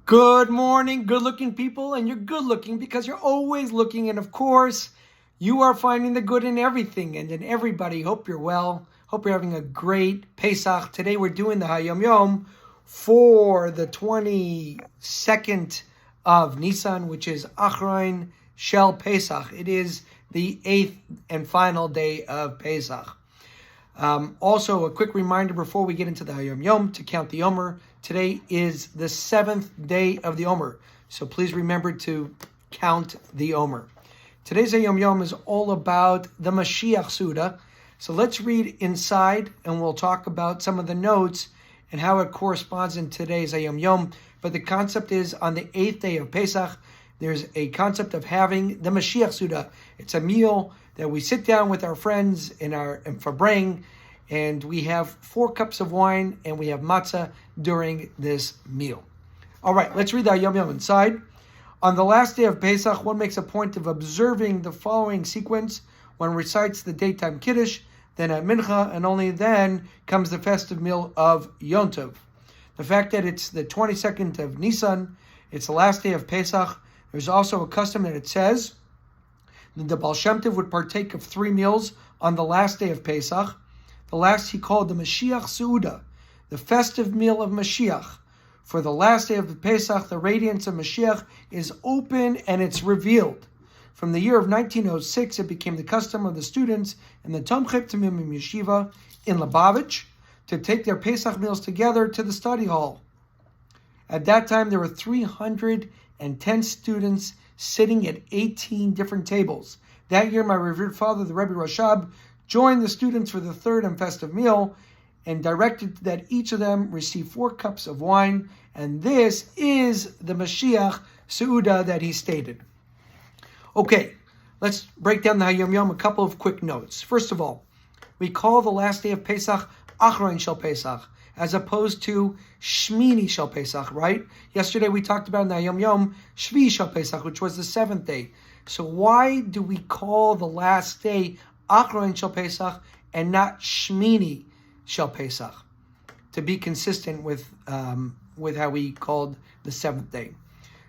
Good morning, good looking people, and you're good looking because you're always looking. And of course, you are finding the good in everything and in everybody. Hope you're well. Hope you're having a great Pesach. Today we're doing the Hayom Yom for the 22nd of Nissan, which is Achrein Shel Pesach. It is the 8th and final day of Pesach. Also, a quick reminder before we get into the Hayom Yom to count the Omer. Today is the 7th day of the Omer, so please remember to count the Omer. Today's Hayom Yom is all about the Mashiach Suda. So let's read inside, and we'll talk about some of the notes and how it corresponds in today's Hayom Yom. But the concept is on the 8th day of Pesach, there's a concept of having the Mashiach Suda. It's a meal that we sit down with our friends in Fabring, and we have 4 cups of wine and we have matzah during this meal. All right, let's read the Hayom Yom inside. On the last day of Pesach, one makes a point of observing the following sequence. One recites the daytime Kiddush, then at Mincha, and only then comes the festive meal of Yom Tov. The fact that it's the 22nd of Nisan, it's the last day of Pesach, there's also a custom that it says that the Baal Shem Tov would partake of 3 meals on the last day of Pesach. The last he called the Mashiach Seuda, the festive meal of Mashiach. For the last day of the Pesach, the radiance of Mashiach is open and it's revealed. From the year of 1906, it became the custom of the students in the Tomchei Tamimim Yeshiva in Lubavitch to take their Pesach meals together to the study hall. At that time, there were 310 students sitting at 18 different tables. That year, my revered father, the Rebbe Rashab, joined the students for the third and festive meal and directed that each of them receive 4 cups of wine. And this is the Mashiach Seuda that he stated. Okay, let's break down the Hayom Yom. A couple of quick notes. First of all, we call the last day of Pesach Achrein Shel Pesach, as opposed to Shmini Shel Pesach, right? Yesterday we talked about in the Hayom Yom Shvi Shel Pesach, which was the 7th day. So why do we call the last day Achrein Shel Pesach and not Shmini Shel Pesach? To be consistent with how we called the 7th day.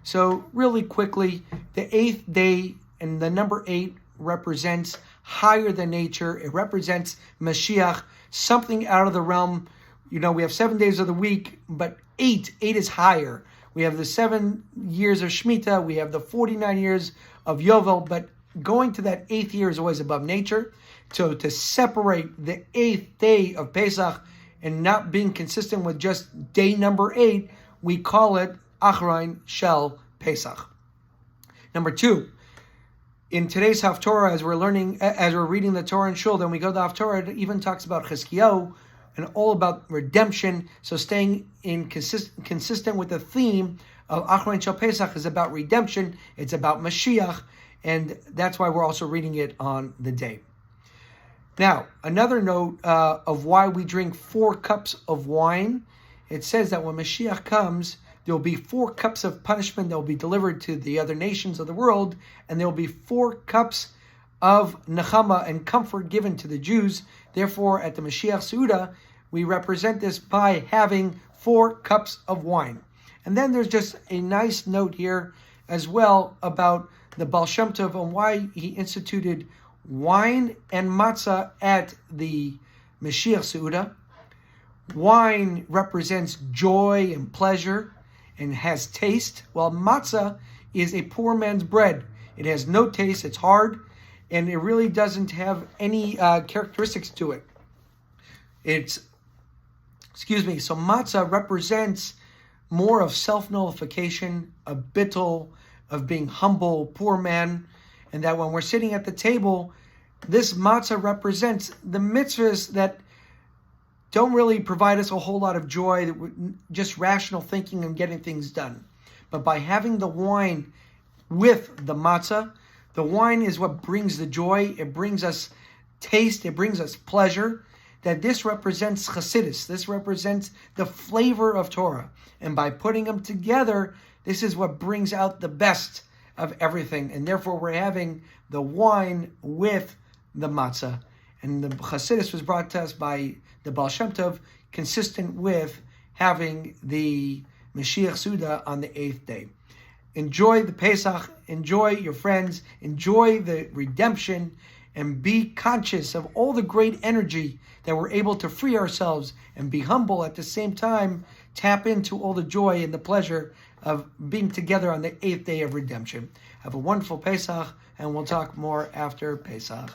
So really quickly, the 8th day and the number 8 represents higher than nature. It represents Mashiach, something out of the realm. You know, we have 7 days of the week, but 8 is higher. We have the 7 years of Shemitah, we have the 49 years of Yovel, but going to that 8th year is always above nature. So to separate the 8th day of Pesach and not being consistent with just day number 8, we call it Achrein Shel Pesach. Number 2, in today's Haftorah, as we're reading the Torah in Shul, then we go to the Haftorah, it even talks about Chizkiyahu and all about redemption. So staying in consistent with the theme of Achrein Shel Pesach is about redemption. It's about Mashiach, and that's why we're also reading it on the day. Now, another note of why we drink 4 cups of wine. It says that when Mashiach comes, there will be 4 cups of punishment that will be delivered to the other nations of the world, and there will be 4 cups of nechama and comfort given to the Jews. Therefore, at the Mashiach Seuda, we represent this by having 4 cups of wine. And then there's just a nice note here as well about the Baal Shem Tov and why he instituted wine and matzah at the Mashiach Seuda. Wine represents joy and pleasure and has taste, while matzah is a poor man's bread. It has no taste, it's hard, and it really doesn't have any characteristics to it. So matzah represents more of self-nullification, a bittul, of being humble, poor man, and that when we're sitting at the table, this matzah represents the mitzvahs that don't really provide us a whole lot of joy, just rational thinking and getting things done. But by having the wine with the matzah, the wine is what brings the joy, it brings us taste, it brings us pleasure, that this represents Chassidus, this represents the flavor of Torah. And by putting them together, this is what brings out the best of everything. And therefore we're having the wine with the matzah. And the Chassidus was brought to us by the Baal Shem Tov, consistent with having the Mashiach Suda on the 8th day. Enjoy the Pesach, enjoy your friends, enjoy the redemption, and be conscious of all the great energy that we're able to free ourselves and be humble at the same time. Tap into all the joy and the pleasure of being together on the 8th day of redemption. Have a wonderful Pesach, and we'll talk more after Pesach.